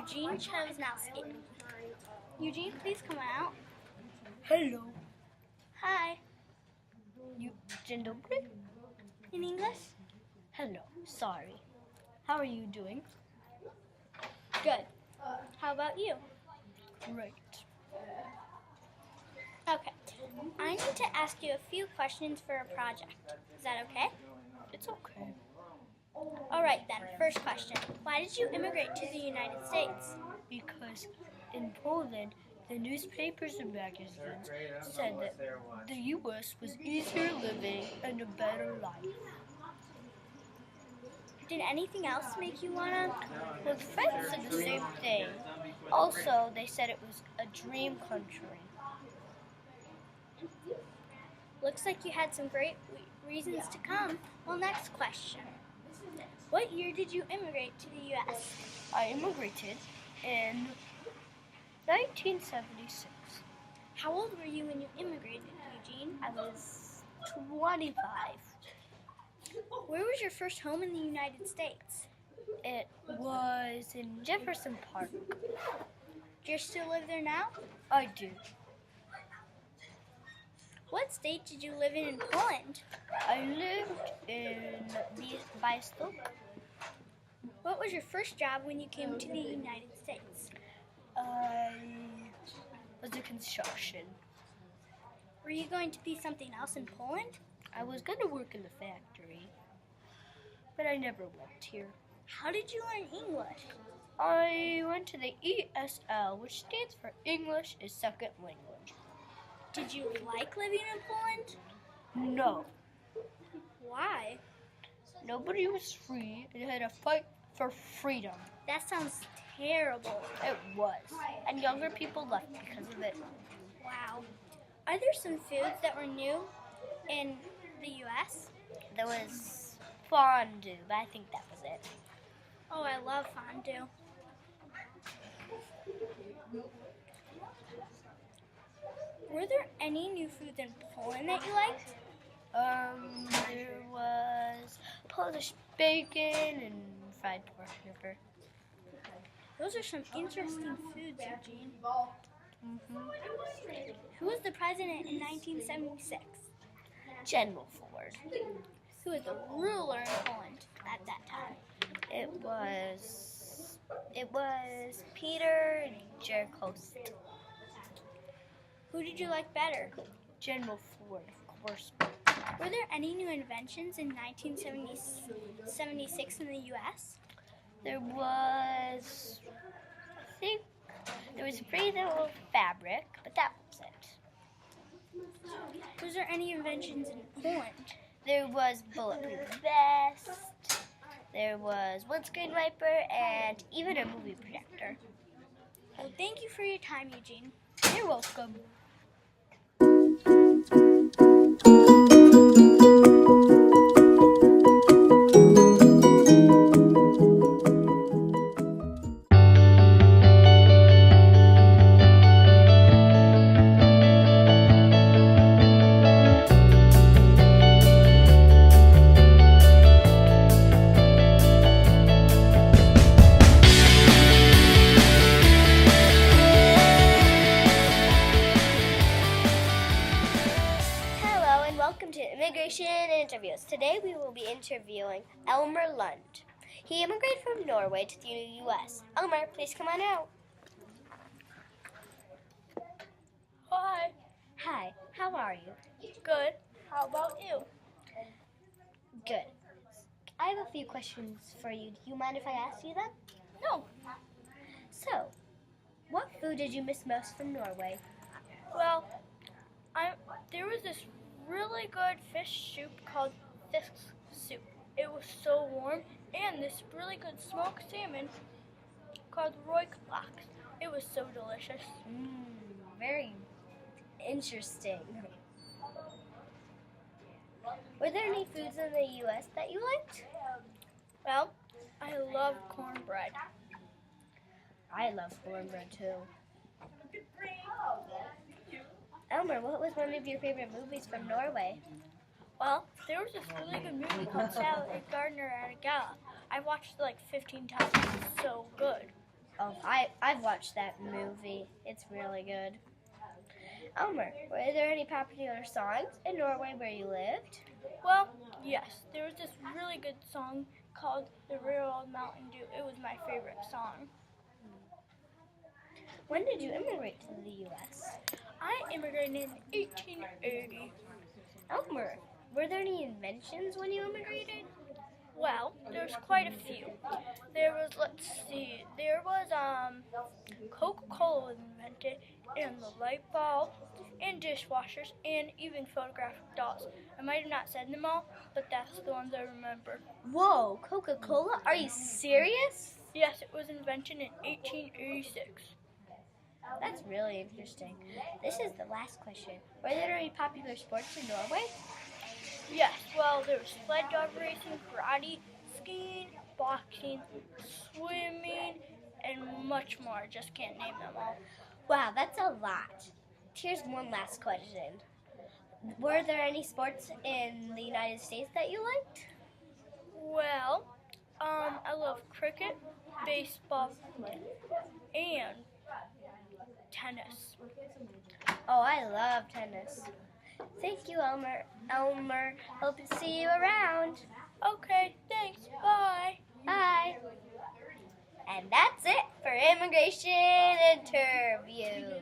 Eugene chose mousescape. Eugene, please come out. Hello. Hi. You dzień dobry? In English? Hello. Sorry. How are you doing? Good. How about you? Great. Okay. I need to ask you a few questions for a project. Is that okay? It's okay. All right then. First question. Why did you immigrate to the United States? Because in Poland, the newspapers and magazines said that the U.S. was easier living and a better life. Did anything else make you wanna? Well, the friends said the same thing. Also, they said it was a dream country. Looks like you had some great reasons to come. Well, next question. What year did you immigrate to the U.S.? I immigrated in 1976. How old were you when you immigrated, Eugene? I was 25. Where was your first home in the United States? It was in Jefferson Park. Do you still live there now? I do. What state did you live in Poland? I lived in Białystok. What was your first job when you came to the United States? I was in construction. Were you going to be something else in Poland? I was going to work in the factory, but I never worked here. How did you learn English? I went to the ESL, which stands for English as Second Language. Did you like living in Poland? No. Why? Nobody was free and had to fight for freedom. That sounds terrible. It was. And younger people left because of it. Wow. Are there some foods that were new in the U.S.? There was fondue, but I think that was it. Oh, I love fondue. Were there any new foods in Poland that you liked? There was Polish bacon and fried pork liver. Those are some interesting foods, Eugene. Mm-hmm. Who was the president in 1976? General Ford. Who was the ruler in Poland at that time? It was Peter Jarzkowski. Who did you like better? General Ford, of course. Were there any new inventions in 1976 in the U.S.? There was, I think, there was breathable fabric, but that was it. Was there any inventions in Poland? There was bulletproof vest, there was windscreen wiper, and even a movie projector. Well, thank you for your time, Eugene. You're welcome. Welcome to Immigration and Interviews. Today we will be interviewing Elmer Lund. He immigrated from Norway to the U.S. Elmer, please come on out. Hi. Hi, how are you? Good. How about you? Good. I have a few questions for you. Do you mind if I ask you them? No. So, what food did you miss most from Norway? Well, there was this really good fish soup called fish soup. It was so warm, and this really good smoked salmon called roikvaks. It was so delicious. Very interesting. Were there any foods in the U.S. that you liked? Well, I love cornbread. I love cornbread too. Elmer, what was one of your favorite movies from Norway? Well, there was this really good movie called Salad Gardener at a Gala. I watched it like 15 times. It was so good. Oh, I've watched that movie. It's really good. Elmer, were there any popular songs in Norway where you lived? Well, yes, there was this really good song called The Real Old Mountain Dew. It was my favorite song. When did you immigrate to the U.S.? I immigrated in 1880. Elmer, were there any inventions when you immigrated? Well, there's quite a few. There was, Coca-Cola was invented, and the light bulb, and dishwashers, and even photographic dolls. I might have not said them all, but that's the ones I remember. Whoa, Coca-Cola? Are you serious? Yes, it was invented in 1886. That's really interesting. This is the last question. Were there any popular sports in Norway? Yes, well, there was sled dog racing, karate, skiing, boxing, swimming, and much more. I just can't name them all. Wow, that's a lot. Here's one last question. Were there any sports in the United States that you liked? Well, I love cricket, baseball, and tennis. Oh, I love tennis. Thank you, Elmer. Elmer, hope to see you around. Okay, thanks. Bye. Bye. And that's it for Immigration Interview.